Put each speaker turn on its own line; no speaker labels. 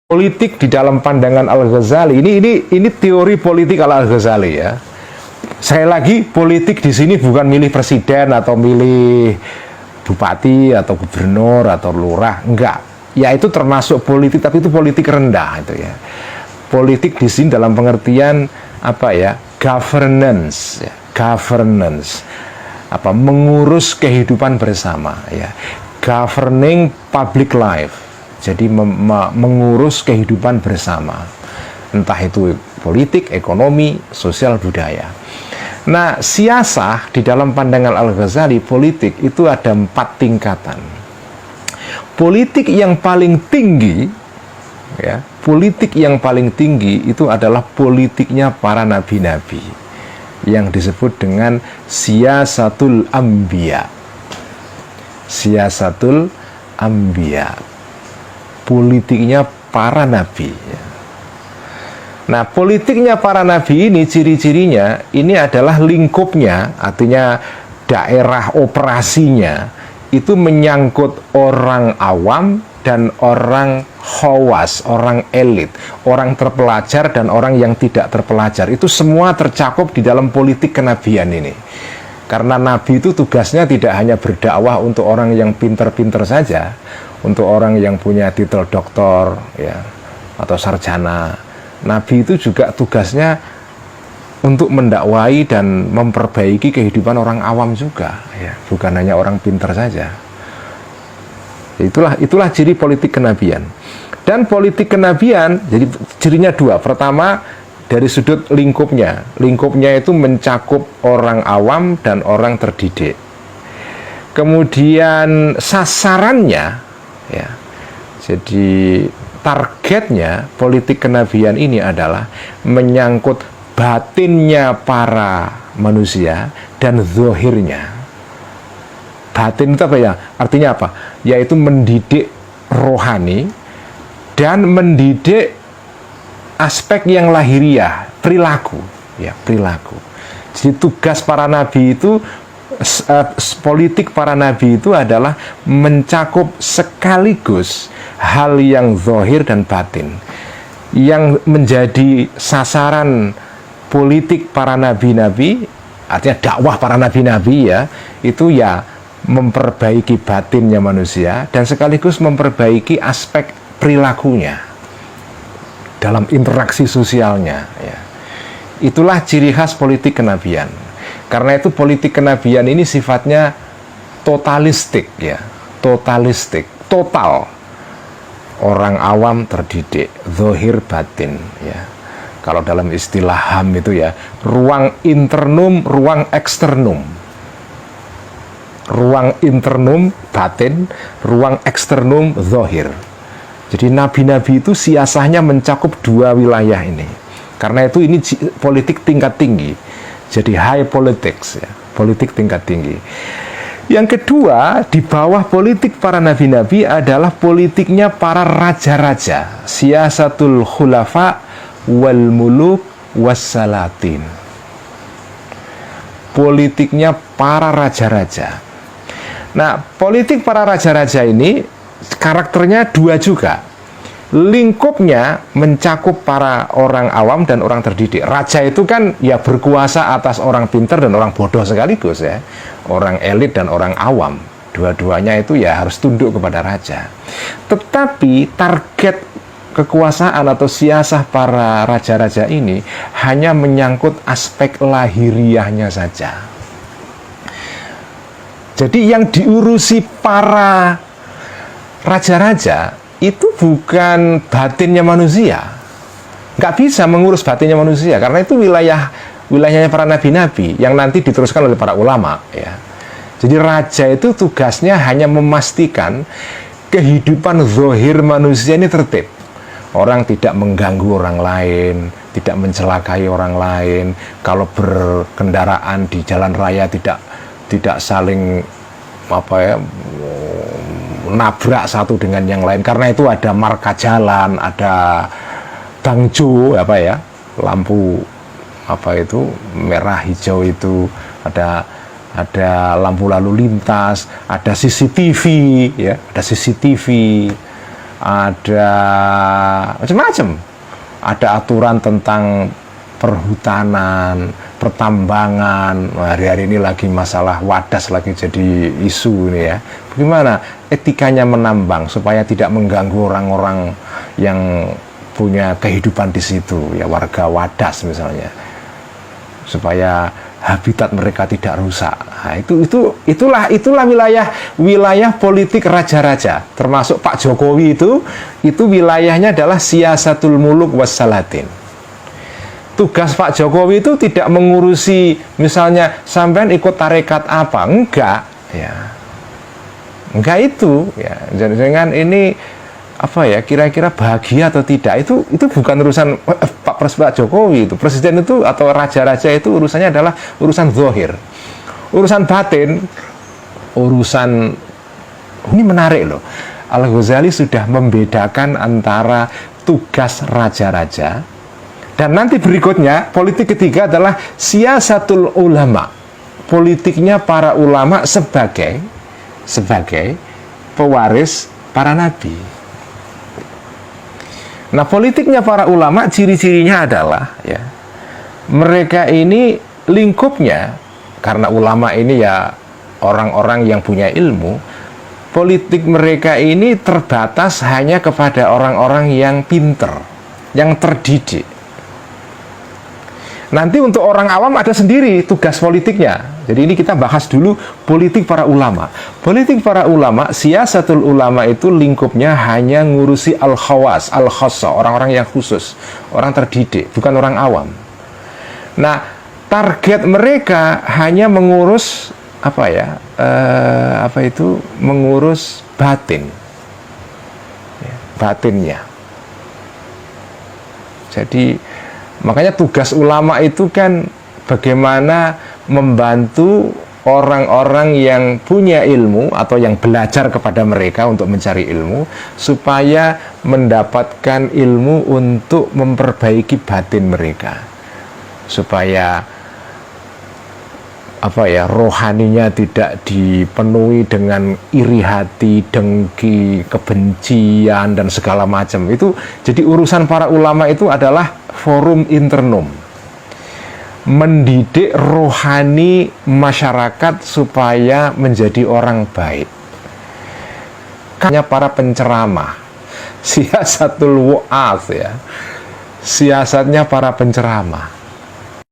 politik di dalam pandangan Al-Ghazali ini teori politik ala Al-Ghazali ya. Sekali lagi, politik di sini bukan milih presiden atau milih bupati atau gubernur atau lurah, enggak. Ya itu termasuk politik, tapi itu politik rendah itu ya. Politik di sini dalam pengertian apa ya? Governance, ya. Governance. Apa? Mengurus kehidupan bersama ya. Governing public life. Jadi mengurus kehidupan bersama, entah itu politik, ekonomi, sosial, budaya. Nah, siasah di dalam pandangan Al-Ghazali, politik itu ada 4 tingkatan. Politik yang paling tinggi, ya, politik yang paling tinggi itu adalah politiknya para nabi-nabi, yang disebut dengan siyasatul anbiya. Siyasatul anbiya. Politiknya para nabi. Nah, politiknya para nabi ini ciri-cirinya ini adalah lingkupnya, artinya daerah operasinya itu menyangkut orang awam dan orang khawas, orang elit, orang terpelajar dan orang yang tidak terpelajar. Itu semua tercakup di dalam politik kenabian ini. Karena nabi itu tugasnya tidak hanya berdakwah untuk orang yang pinter-pinter saja, untuk orang yang punya titel doktor ya atau sarjana. Nabi itu juga tugasnya untuk mendakwai dan memperbaiki kehidupan orang awam juga ya, bukan hanya orang pinter saja. Itulah ciri politik kenabian. Dan politik kenabian jadi cirinya 2. Pertama, dari sudut lingkupnya. Lingkupnya itu mencakup orang awam dan orang terdidik. Kemudian sasarannya ya. Jadi targetnya politik kenabian ini adalah menyangkut batinnya para manusia dan zahirnya. Batin itu apa ya? Artinya apa? Yaitu mendidik rohani dan mendidik aspek yang lahiriah, perilaku, ya, perilaku. Jadi tugas para nabi itu, politik para nabi itu adalah mencakup sekaligus hal yang zahir dan batin. Yang menjadi sasaran politik para nabi-nabi, artinya dakwah para nabi-nabi ya, itu ya memperbaiki batinnya manusia dan sekaligus memperbaiki aspek perilakunya dalam interaksi sosialnya ya. Itulah ciri khas politik kenabian. Karena itu politik kenabian ini sifatnya totalistik ya, totalistik, total. Orang awam terdidik, zahir batin ya. Kalau dalam istilah HAM itu ya, ruang internum, ruang eksternum. Ruang internum batin, ruang eksternum zahir. Jadi nabi-nabi itu siasahnya mencakup 2 wilayah ini. Karena itu ini politik tingkat tinggi. Jadi high politics ya, politik tingkat tinggi. Yang kedua, di bawah politik para nabi-nabi adalah politiknya para raja-raja, siyasatul khulafa wal muluk wassalatin. Politiknya para raja-raja. Nah, politik para raja-raja ini karakternya 2 juga. Lingkupnya mencakup para orang awam dan orang terdidik. Raja itu kan ya berkuasa atas orang pintar dan orang bodoh sekaligus ya. Orang elit dan orang awam. Dua-duanya itu ya harus tunduk kepada raja. Tetapi target kekuasaan atau siasah para raja-raja ini hanya menyangkut aspek lahiriahnya saja. Jadi yang diurusi para raja-raja itu bukan batinnya manusia. Nggak bisa mengurus batinnya manusia, karena itu wilayahnya para nabi-nabi yang nanti diteruskan oleh para ulama ya. Jadi raja itu tugasnya hanya memastikan kehidupan zahir manusia ini tertib. Orang tidak mengganggu orang lain, tidak mencelakai orang lain. Kalau berkendaraan di jalan raya tidak saling nabrak satu dengan yang lain, karena itu ada marka jalan, ada bangjo lampu merah hijau itu, ada lampu lalu lintas, ada CCTV ya, ada CCTV. ada macam-macam. Ada aturan tentang perhutanan, pertambangan. Hari-hari ini lagi masalah wadas lagi jadi isu ini ya. Bagaimana etikanya menambang supaya tidak mengganggu orang-orang yang punya kehidupan di situ, ya warga wadas misalnya, supaya habitat mereka tidak rusak. Nah, itulah wilayah politik raja-raja, termasuk Pak Jokowi itu wilayahnya adalah siyasatul muluk wassalatin. Tugas Pak Jokowi itu tidak mengurusi misalnya sampean ikut tarekat apa, enggak itu ya. Dengan ini apa ya, kira-kira bahagia atau tidak itu bukan urusan Pak Jokowi. Itu presiden itu atau raja-raja itu urusannya adalah urusan zahir. Urusan batin, ini menarik loh. Al-Ghazali sudah membedakan antara tugas raja-raja dan nanti berikutnya politik ketiga adalah siyasatul ulama. Politiknya para ulama sebagai pewaris para nabi. Nah, politiknya para ulama ciri-cirinya adalah ya, mereka ini lingkupnya, karena ulama ini ya orang-orang yang punya ilmu, politik mereka ini terbatas hanya kepada orang-orang yang pinter, yang terdidik. Nanti untuk orang awam ada sendiri tugas politiknya. Jadi ini kita bahas dulu politik para ulama. Politik para ulama, siyasatul ulama itu lingkupnya hanya ngurusi al-khawas, al-khassa, orang-orang yang khusus, orang terdidik, bukan orang awam. Nah, target mereka hanya mengurus mengurus batin, batinnya. Jadi makanya tugas ulama itu kan bagaimana membantu orang-orang yang punya ilmu atau yang belajar kepada mereka untuk mencari ilmu supaya mendapatkan ilmu untuk memperbaiki batin mereka, supaya rohaninya tidak dipenuhi dengan iri hati, dengki, kebencian dan segala macam. Itu jadi urusan para ulama itu adalah forum internum, mendidik rohani masyarakat supaya menjadi orang baik. Hanya para penceramah, siyasatul wa'az ya, siasatnya para penceramah.